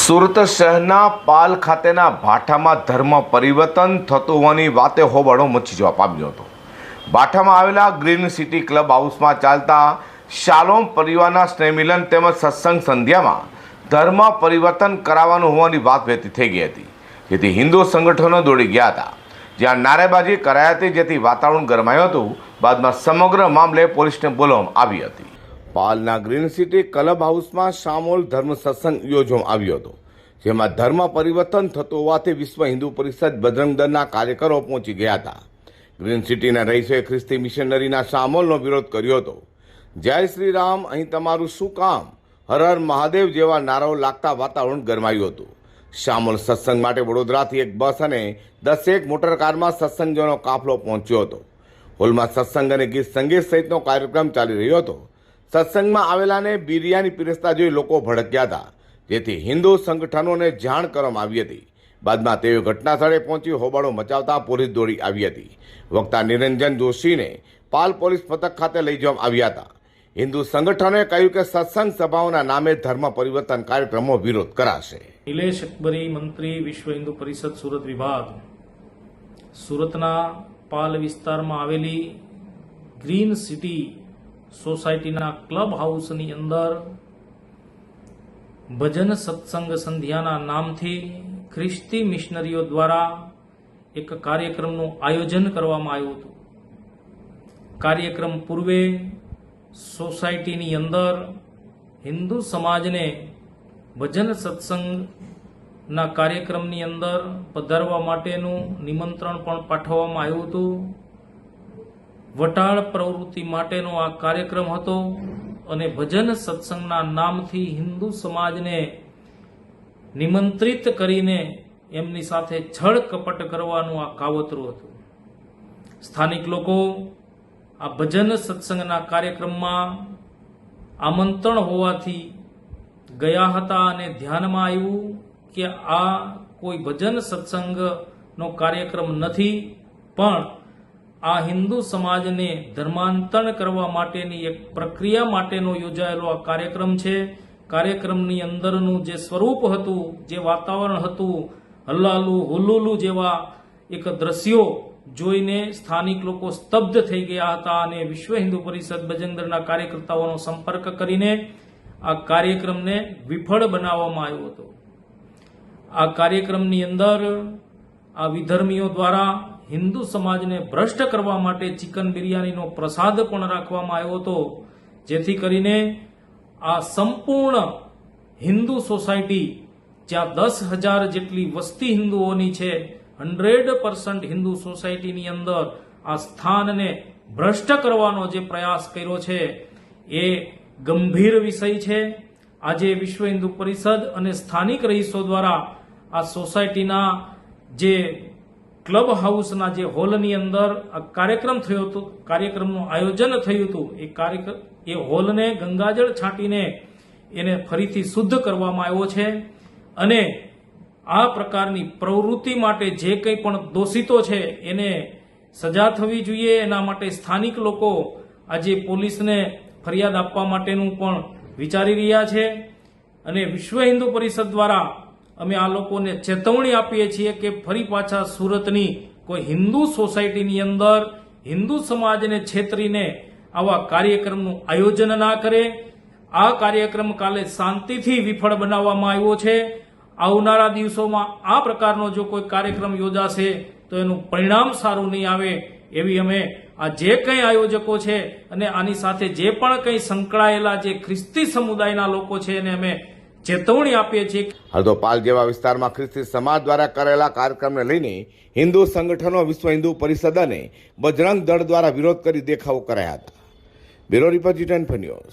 સુરત શહેરના પાલ ખાતેના ભાઠામાં ધર્મ પરિવર્તન થતું હોવાની વાતે હોબાળો મચી જવા પામ્યો હતો। ભાઠામાં આવેલા ગ્રીન સિટી ક્લબ હાઉસમાં ચાલતા શાલોમ પરિવારના સ્નેહમિલન તેમજ સત્સંગ સંધ્યામાં ધર્મ પરિવર્તન કરાવવાનું હોવાની વાત વહેતી થઈ ગઈ હતી, જેથી હિન્દુ સંગઠનો દોડી ગયા હતા, જ્યાં નારેબાજી કરાઈ હતી, જેથી વાતાવરણ ગરમાયું હતું। બાદમાં સમગ્ર મામલે પોલીસને બોલાવવામાં આવી હતી। પાલના ગ્રીન સિટી ક્લબ હાઉસમાં શામોલ ધર્મ સત્સંગ યોજવામાં આવ્યો હતો, જેમાં ધર્મ પરિવર્તન થતું હોવાથી વિશ્વ હિન્દુ પરિષદ બજરંગ દળના કાર્યકરો પહોંચી ગયા હતા। ગ્રીન સિટીના રહીશોએ ખ્રિસ્તી મિશનરીના શામોલનો વિરોધ કર્યો હતો। જય શ્રી રામ, અહીં તમારું શું કામ, હર હર મહાદેવ જેવા નારાઓ લાગતા વાતાવરણ ગરમાયું હતું। શામોલ સત્સંગ માટે વડોદરાથી એક બસ અને 10 મોટરકારમાં સત્સંગીઓનો કાફલો પહોંચ્યો હતો। હોલમાં સત્સંગ અને ગીત સંગીત સહિતનો કાર્યક્રમ ચાલી રહ્યો હતો। સત્સંગમાં આવેલાને બિરયાની પીરસતા જોઈ લોકો ભડક્યા હતા, જેથી હિન્દુ સંગઠનોને જાણ કરવામાં આવી હતી। બાદમાં તેઓ ઘટના સ્થળે પહોંચી હોબાળો મચાવતા પોલીસ દોડી આવી હતી। વક્તા નિરંજન જોશીને પાલ પોલીસ મથક ખાતે લઈ જવામાં આવ્યા હતા। હિન્દુ સંગઠનોએ કહ્યું કે સત્સંગ સભાઓના નામે ધર્મ પરિવર્તન કાર્યક્રમો વિરોધ કરાશે। નિલેશ અકબરી, મંત્રી, વિશ્વ હિન્દુ પરિષદ સુરત વિભાગ, સુરતના પાલ વિસ્તારમાં આવેલી ગ્રીન સિટી સોસાયટીના ક્લબ હાઉસની અંદર ભજન સત્સંગ સંધ્યાના નામથી ખ્રિસ્તી મિશનરીઓ દ્વારા એક કાર્યક્રમનું આયોજન કરવામાં આવ્યું હતું। કાર્યક્રમ પૂર્વે સોસાયટીની અંદર હિન્દુ સમાજને ભજન સત્સંગના કાર્યક્રમની અંદર પધારવા માટેનું નિમંત્રણ પણ પાઠવવામાં આવ્યું હતું। વટાળ પ્રવૃત્તિ માટેનો આ કાર્યક્રમ હતો અને ભજન સત્સંગના નામથી હિન્દુ સમાજને નિમંત્રિત કરીને એમની સાથે છળ કપટ કરવાનું આ કાવતરું હતું। સ્થાનિક લોકો આ ભજન સત્સંગના કાર્યક્રમમાં આમંત્રણ હોવાથી ગયા હતા અને ધ્યાનમાં આવ્યું કે આ કોઈ ભજન સત્સંગનો કાર્યક્રમ નથી, પણ આ હિન્દુ સમાજને ધર્માંતરણ કરવા માટેની એક પ્રક્રિયા માટેનો યોજાયેલો આ કાર્યક્રમ છે। કાર્યક્રમની અંદરનું જે સ્વરૂપ હતું, જે વાતાવરણ હતું, હલ્લાલું હુલ્લુલું જેવા એક દ્રશ્યો જોઈને સ્થાનિક લોકો સ્તબ્ધ થઈ ગયા હતા અને વિશ્વ હિન્દુ પરિષદ બજરંગ દળના કાર્યકર્તાઓનો સંપર્ક કરીને આ કાર્યક્રમને વિફળ બનાવવામાં આવ્યો હતો। આ કાર્યક્રમની અંદર આ વિધર્મીઓ દ્વારા હિન્દુ સમાજને ભ્રષ્ટ કરવા માટે ચિકન બિરયાનીનો પ્રસાદ પણ રાખવામાં આવ્યો હતો, જેથી કરીને આ સંપૂર્ણ હિન્દુ સોસાયટી, જ્યાં 10,000 જેટલી વસ્તી હિન્દુઓની છે, 100% હિન્દુ સોસાયટીની અંદર આ સ્થાનને ભ્રષ્ટ કરવાનો જે પ્રયાસ કર્યો છે એ ગંભીર વિષય છે। આજે વિશ્વ હિન્દુ પરિષદ અને સ્થાનિક રહીશો દ્વારા આ સોસાયટીના જે ક્લબ હાઉસના જે હોલની અંદર આ કાર્યક્રમ થયો હતો, કાર્યક્રમનું આયોજન થયું હતું, એ હોલને ગંગાજળ છાંટીને એને ફરીથી શુદ્ધ કરવામાં આવ્યો છે અને આ પ્રકારની પ્રવૃત્તિ માટે જે કંઈ પણ દોષિતો છે એને સજા થવી જોઈએ। એના માટે સ્થાનિક લોકો આજે પોલીસને ફરિયાદ આપવા માટેનું પણ વિચારી રહ્યા છે અને વિશ્વ હિન્દુ પરિષદ દ્વારા અમે આ લોકોને ચેતવણી આપીએ છીએ કે ફરી પાછા સુરતની કોઈ હિન્દુ સોસાયટીની અંદર હિન્દુ સમાજને છેતરીને આવા કાર્યક્રમનું આયોજન ના કરે। આ કાર્યક્રમ કાલે શાંતિથી વિફળ બનાવવામાં આવ્યો છે। આવનારા દિવસોમાં આ પ્રકારનો જો કોઈ કાર્યક્રમ યોજાશે તો એનું પરિણામ સારું નહીં આવે, એવી અમે આ જે કંઈ આયોજકો છે અને આની સાથે જે પણ કંઈ સંકળાયેલા જે ખ્રિસ્તી સમુદાયના લોકો છે એને અમે ચેતવણી આપીએ છીએ। હાલ તો પાલ જેવા વિસ્તારમાં ખ્રિસ્તી સમાજ દ્વારા કરેલા કાર્યક્રમને લઈને હિન્દુ સંગઠનો, વિશ્વ હિન્દુ પરિષદ અને બજરંગ દળ દ્વારા વિરોધ કરી દેખાવો કરાયા હતા। Bureau report, G10 news.